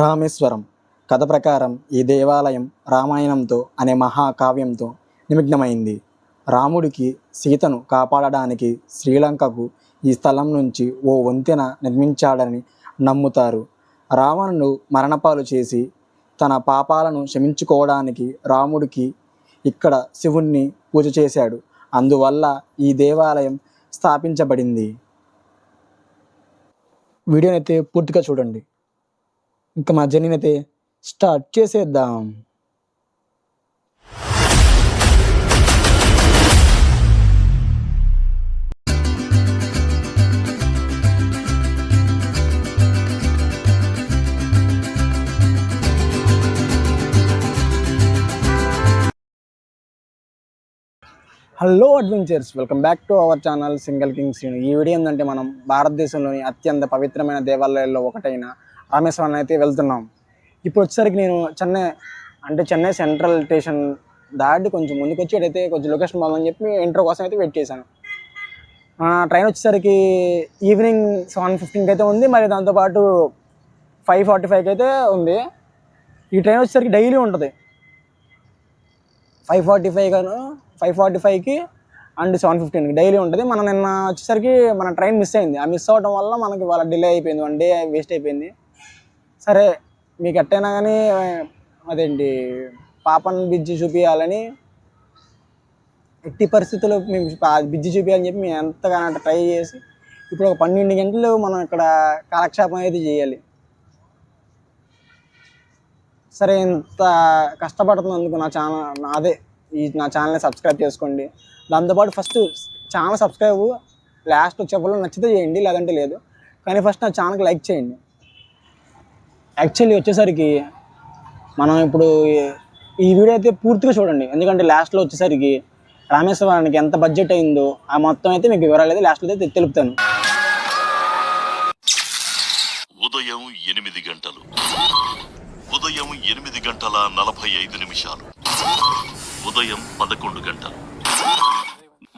రామేశ్వరం కథ ప్రకారం ఈ దేవాలయం రామాయణంతో అనే మహాకావ్యంతో నిమగ్నమైంది. రాముడికి సీతను కాపాడడానికి శ్రీలంకకు ఈ స్థలం నుంచి ఓ వంతెన నిర్మించాడని నమ్ముతారు. రావణుడు మరణపాలు చేసి తన పాపాలను క్షమించుకోవడానికి రాముడికి ఇక్కడ శివుణ్ణి పూజ చేశాడు. అందువల్ల ఈ దేవాలయం స్థాపించబడింది. వీడియోనైతే పూర్తిగా చూడండి. ఇంకా మా జర్నీని అయితే స్టార్ట్ చేసేద్దాం. Hello adventures, welcome back to our channel single king Srinu. ఈ వీడియో ఏంటంటే మనం భారతదేశంలోని అత్యంత పవిత్రమైన దేవాలయాల్లో ఒకటైన రామేశ్వరం అయితే వెళ్తున్నాం. ఇప్పుడు వచ్చేసరికి నేను చెన్నై సెంట్రల్ స్టేషన్ దాటి కొంచెం ముందుకు వచ్చి అయితే కొంచెం లొకేషన్ బాగుందని చెప్పి ఇంట్రో కోసం అయితే వెయిట్ చేశాను. ట్రైన్ వచ్చేసరికి ఈవినింగ్ 7:15కి అయితే ఉంది. మరి దాంతోపాటు 5:45కి అయితే ఉంది. ఈ ట్రైన్ వచ్చేసరికి డైలీ ఉంటుంది. 5:45కి అండ్ 7:15కి డైలీ ఉంటుంది. మనం నిన్న వచ్చేసరికి మన ట్రైన్ మిస్ అయింది. ఆ మిస్ అవ్వడం వల్ల మనకి వాళ్ళ డిలే అయిపోయింది, 1 డే వేస్ట్ అయిపోయింది. సరే, మీకు ఎట్టయినా కానీ అదేంటి పాపన్ బ్రిడ్జి చూపించాలని, ఎట్టి పరిస్థితుల్లో మేము బ్రిడ్జి చూపించాలని చెప్పి మేము ఎంతగానో ట్రై చేసి ఇప్పుడు ఒక 12 గంటలు మనం ఇక్కడ కాలక్షేపం అయితే చేయాలి. సరే, ఇంత కష్టపడుతున్నందుకు నా ఛానల్ని సబ్స్క్రైబ్ చేసుకోండి. దాంతోపాటు ఫస్ట్ ఛానల్ సబ్స్క్రైబ్ లాస్ట్ వచ్చేప్పుడు నచ్చితే చేయండి, లేదంటే లేదు. కానీ ఫస్ట్ నా ఛానల్కి లైక్ చేయండి. యాక్చువల్లీ వచ్చేసరికి మనం ఇప్పుడు ఈ వీడియో అయితే పూర్తిగా చూడండి, ఎందుకంటే లాస్ట్లో వచ్చేసరికి రామేశ్వరానికి ఎంత బడ్జెట్ అయిందో ఆ మొత్తం అయితే మీకు వివరాలు అయితే లాస్ట్లో అయితే తెలుపుతాను. ఉదయం 8 గంటలు, ఉదయం 8:45, ఉదయం 11 గంటలు,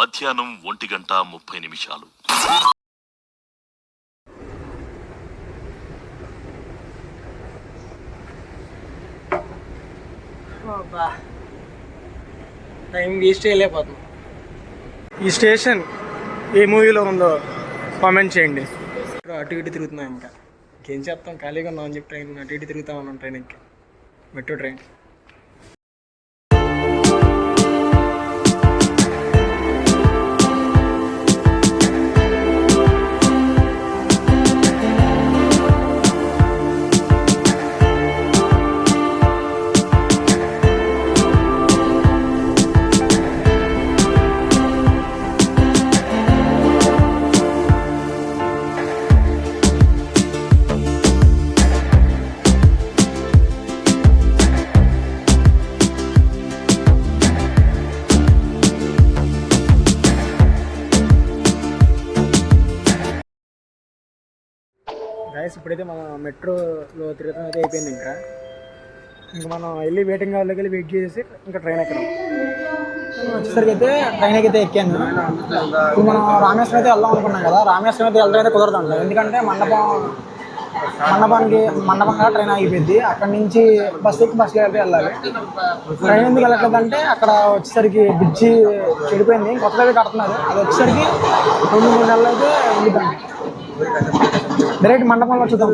మధ్యాహ్నం 1:30. టైం వేస్ట్ చేయలేకపోతున్నాం. ఈ స్టేషన్ ఏ మూవీలో ఉందో కామెంట్ చేయండి. అటు ఇటు తిరుగుతున్నాం, ఇంకేం చేస్తాం, ఖాళీగా ఉన్నాం అని చెప్పి ట్రైన్ అటు ఇటు తిరుగుతా ఉన్నాం. ట్రైన్ ఎక్కి మెట్రో ట్రైన్. గైస్, ఇప్పుడైతే మనం మెట్రోలో తిరుగుతాం అయితే అయిపోయింది. ఇంకా మనం వెళ్ళి వెయిటింగ్ హాల్లోకి వెళ్ళి వెయిట్ చేసి ఇంకా ట్రైన్ ఎక్కడం. వచ్చేసరికి అయితే ట్రైన్ అయితే ఎక్కాను. ఇప్పుడు మనం రామేశ్వరం అయితే వెళ్దాం అనుకున్నాం కదా. రామేశ్వరం అయితే వెళ్ళడం అయితే కుదరదండి, ఎందుకంటే మండపంగా ట్రైన్ ఆగిపోయింది. అక్కడి నుంచి బస్సులో అయితే వెళ్ళాలి. ట్రైన్ ఎందుకు వెళ్ళట్లేదంటే అక్కడ వచ్చేసరికి బ్రిడ్జి చెడిపోయింది, కొత్తగా కడుతున్నారు. అది వచ్చేసరికి 2-3 నెలలు అయితే ఉండిపోయింది. డైరెక్ట్ మండపంలో చూద్దాం.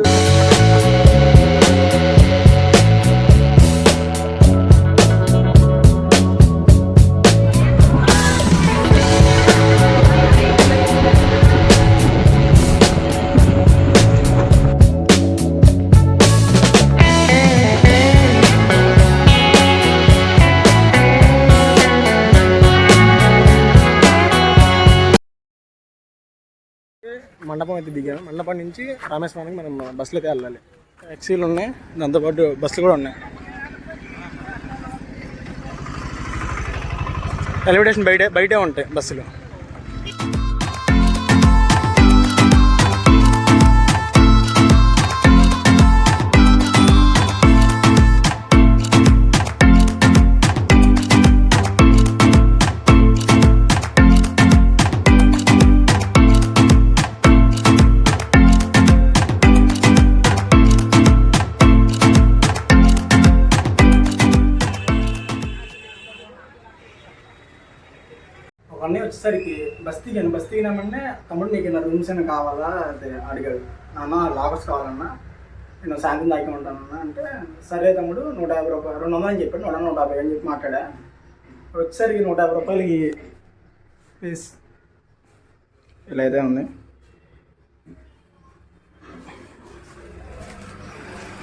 మండపం అయితే దిగాము. మండపం నుంచి రామేశ్వరానికి మనం బస్సులు అయితే వెళ్ళాలి. ట్యాక్సీలు ఉన్నాయి, దాంతోపాటు బస్సులు కూడా ఉన్నాయి. రైల్వే స్టేషన్ బయటే ఉంటాయి బస్సులు. వచ్చేసరికి బస్తీ దిగినామంటే తమ్ముడు నీకు నా రూమ్స్ అయినా కావాలా అంటే అడిగాడు. నాన్న లాకర్స్ కావాలన్నా, నేను సాయంత్రం దాకా ఉంటానన్నా అంటే సరే తమ్ముడు 150 రూపాయలు 200 అని చెప్పాడు. 150 అని చెప్పి మాట్లాడా. వచ్చేసరికి 150 రూపాయలకి ప్లీజ్ ఇలా అయితే ఉంది.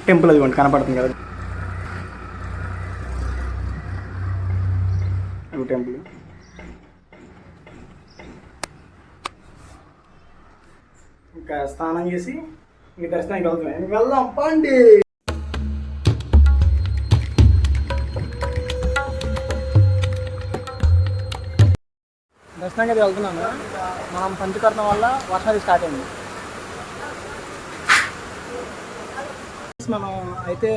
టెంపుల్ అది కనపడుతుంది కదా, టెంపుల్. ఇంకా స్నానం చేసి ఇంక దర్శనానికి వెళ్తున్నాయి. వెళ్దాం పండి. దర్శనానికి అయితే వెళ్తున్నాను. మనం పంచకరణం వల్ల వర్షాలు స్టార్ట్ అయింది. మనం అయితే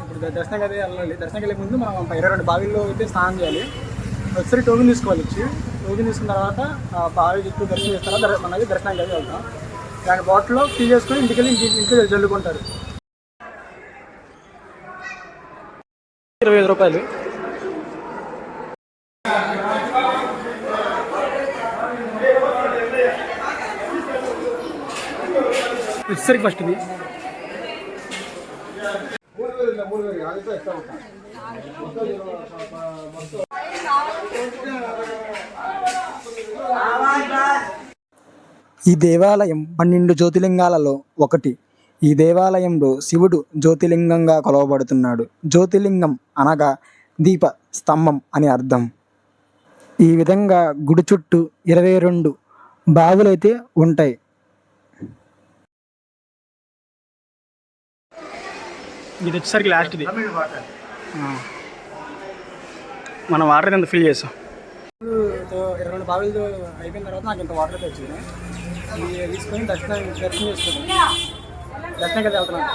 ఇప్పుడు దర్శనానికి అయితే వెళ్ళాలి. దర్శనానికి వెళ్ళే ముందు మనం 22 బావిల్లో అయితే స్నానం చేయాలి. ఒకసారి టోకెన్ తీసుకోవాలి. టోకెన్ తీసుకున్న తర్వాత ఆ బావి చుట్టూ దర్శనం చేస్తారా మనకి దర్శనానికి అయితే వెళ్తాం. దాని బాటిల్లో ఫిల్ చేసుకొని ఇంటికి జల్లుకుంటారు. 25 రూపాయలు. వచ్చేసరికి ఫస్ట్ ఇది ఈ దేవాలయం 12 జ్యోతిలింగాలలో ఒకటి. ఈ దేవాలయంలో శివుడు జ్యోతిలింగంగా కొలవబడుతున్నాడు. జ్యోతిలింగం అనగా దీప స్తంభం అని అర్థం. ఈ విధంగా గుడి చుట్టూ 22 బావులైతే ఉంటాయి. ఇది వచ్చేసరికి లాస్ట్ది. మనం వాటర్ ఎంత ఫిల్ చేస్తాం. 22 బావిలతో అయిపోయిన తర్వాత నాకు ఇంత వాటర్ అయితే వచ్చింది. ఇది తీసుకొని దర్శనం చేసుకుని దర్శనానికి వెళ్తున్నాను.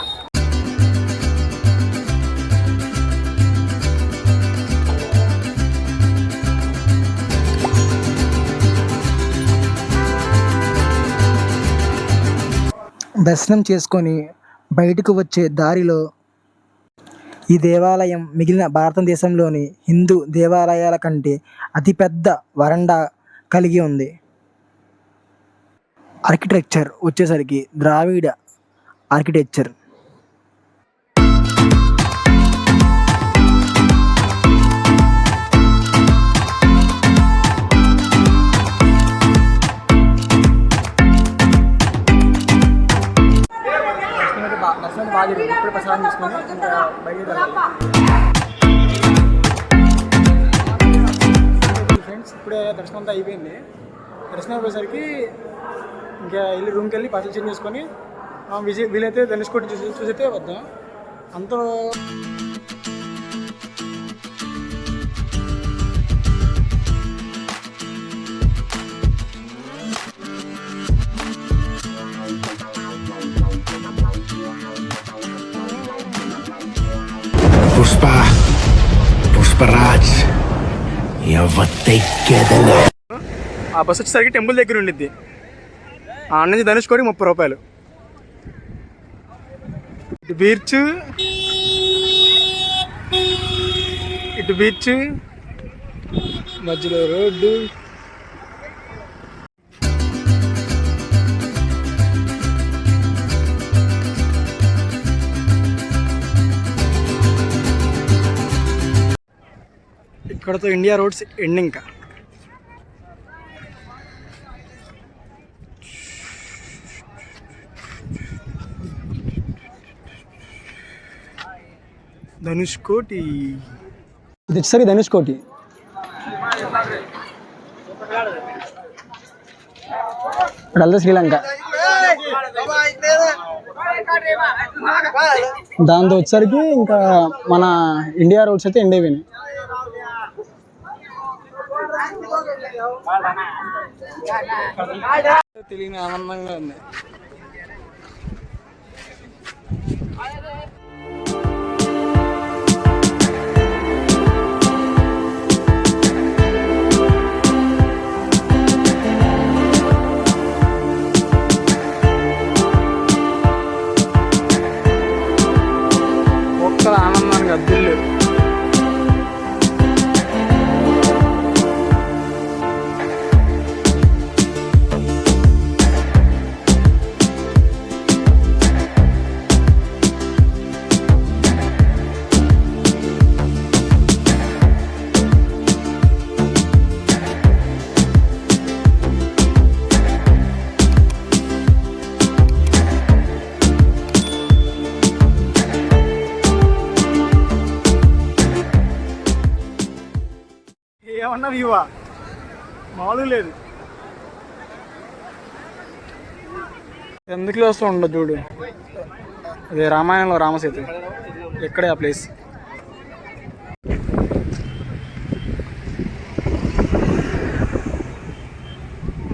దర్శనం చేసుకొని బయటకు వచ్చే దారిలో ఈ దేవాలయం మిగిలిన భారతదేశంలోని హిందూ దేవాలయాల కంటే అతిపెద్ద వరండా కలిగి ఉంది. ఆర్కిటెక్చర్ వచ్చేసరికి ద్రావిడ ఆర్కిటెక్చర్. దర్శనం బాగా జరిగింది. ఇప్పుడు ప్రసాదం తీసుకొని ఇంకా బయట ఫ్రెండ్స్. ఇప్పుడే దర్శనం అంతా అయిపోయింది. దర్శనం అయిపోయేసరికి ఇంకా వెళ్ళి రూమ్కి వెళ్ళి బట్టలు చేంజ్ చేసుకొని వీలైతే ధనుష్కోటి చూసైతే వద్దాం. అంత పుష్పరాజ్ ఆ బస్సు వచ్చేసరికి టెంపుల్ దగ్గర ఉండిద్ది. ఆ నుంచి ధనుష్కోటి 30 రూపాయలు. ఇటు బీచ్ మధ్యలో రోడ్డు. ఇక్కడతో ఇండియా రోడ్స్ ఎండింగ్. ధనుష్కోటి. ఇది వచ్చేసరికి ధనుష్కోటి. ఇప్పుడు శ్రీలంక. దాంతో వచ్చేసరికి ఇంకా మన ఇండియా రోడ్స్ అయితే ఎండ్ అయిపోయినాయి. తెలియని ఆనందంగా ఉంది. ఒక్క ఆనందానికి అద్దులు. ఏమన్నా వ్యూవా మామూలు లేదు. ఎందుకు వస్తూ ఉండదు చూడు, అదే రామాయణంలో రామసేతు, ఎక్కడే ఆ ప్లేస్.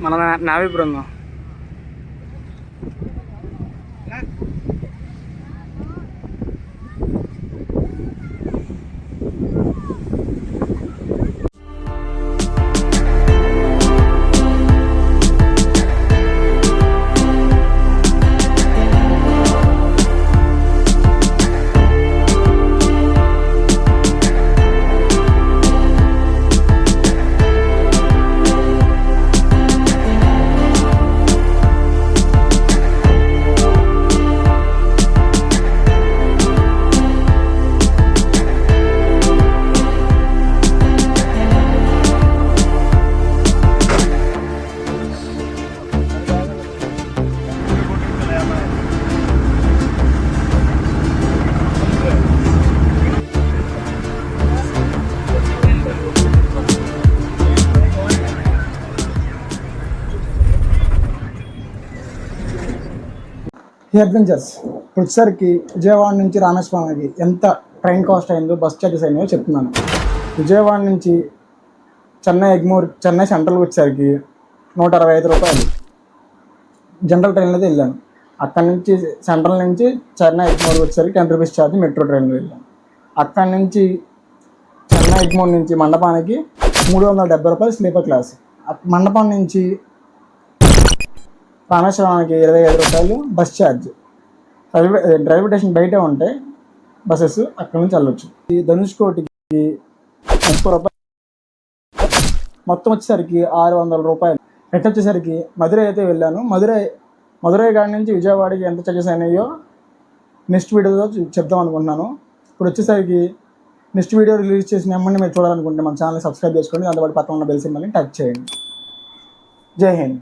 మన నావీ బృందం. ఈ అడ్వెంచర్స్ ఇప్పుడు వచ్చేసరికి విజయవాడ నుంచి రామేశ్వరానికి ఎంత ట్రైన్ కాస్ట్ అయిందో, బస్ ఛార్జెస్ అయినాయో చెప్తున్నాను. విజయవాడ నుంచి చెన్నై సెంట్రల్కి వచ్చేసరికి 165 రూపాయలు జనరల్ ట్రైన్లో అయితే వెళ్ళాను. అక్కడి నుంచి సెంట్రల్ నుంచి చెన్నై ఎగ్మోర్కి వచ్చేసరికి 10 రూపీస్ ఛార్జ్ మెట్రో ట్రైన్లో వెళ్ళాను. అక్కడి నుంచి చెన్నై ఎగ్మోర్ నుంచి మండపానికి 370 రూపాయలు స్లీపర్ క్లాస్. మండపం నుంచి రామేశ్వరానికి 25 రూపాయలు బస్ ఛార్జ్. రైల్వే స్టేషన్ బయటే ఉంటాయి బస్సెస్, అక్కడ నుంచి వెళ్ళొచ్చు. ఈ ధనుష్కోటికి 30 రూపాయలు, మొత్తం వచ్చేసరికి 600 రూపాయలు. రిటర్న్ వచ్చేసరికి మధురై అయితే వెళ్ళాను. మధురై కాడి నుంచి విజయవాడకి ఎంత చార్జెస్ అయినాయో నెక్స్ట్ వీడియోలో చెప్దాం అనుకుంటున్నాను. ఇప్పుడు వచ్చేసరికి నెక్స్ట్ వీడియో రిలీజ్ చేసిన వెంటనే మీరు చూడాలనుకుంటే మన ఛానల్ సబ్స్క్రైబ్ చేసుకోండి, అందుబాటు పక్కన ఉన్న బెల్ సింబల్ని టచ్ చేయండి. జై హింద్.